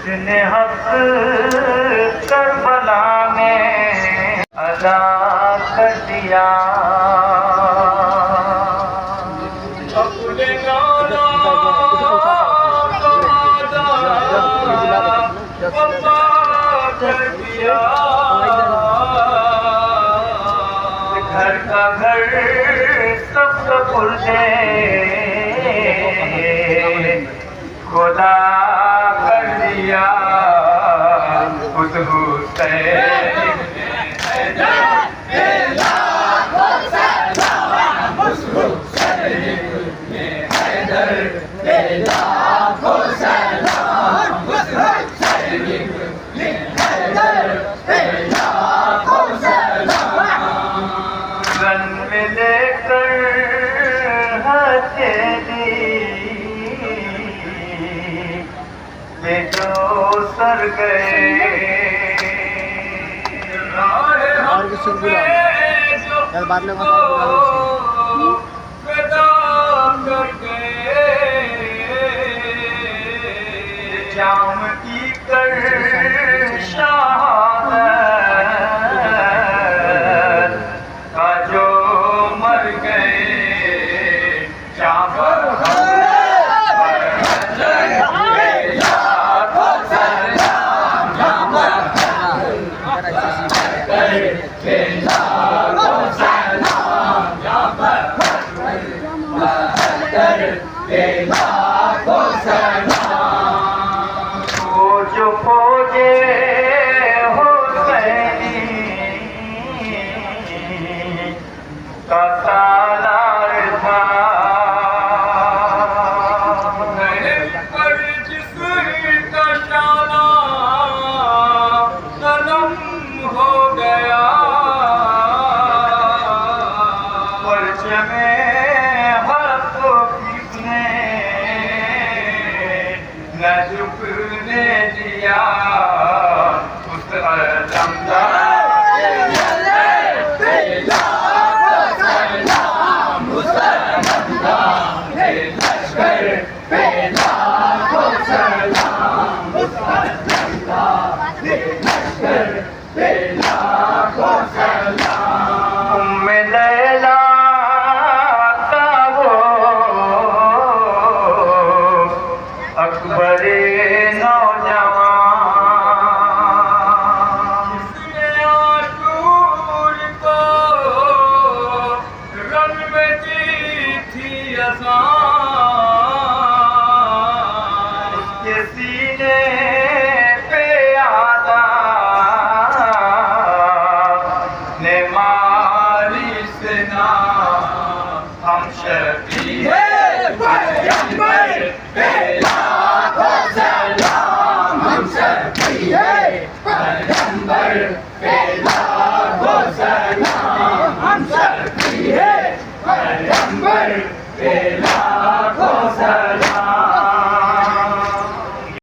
जिसने हक करबला में अदा कर दिया। अपने नाना कर दिया। घर का घर सब पुरजे खुदा कर दिया। खुद हुसैन रन में लेकर हथेली ले जो सर गए। जाम की कर शहादत का जो मर गए। जाम वो जो फौजे हुसैनी का सालार था। पर जिसका शाला कलम हो गया। परचमे न झुकने दिया उस अलमदार। उसके सीने पे आदा ने मारी सेना हम शफी है पैगंबर लाखों सलाम। हम शफी है पैगंबर लाखों सलाम। हम शफी है पैगंबर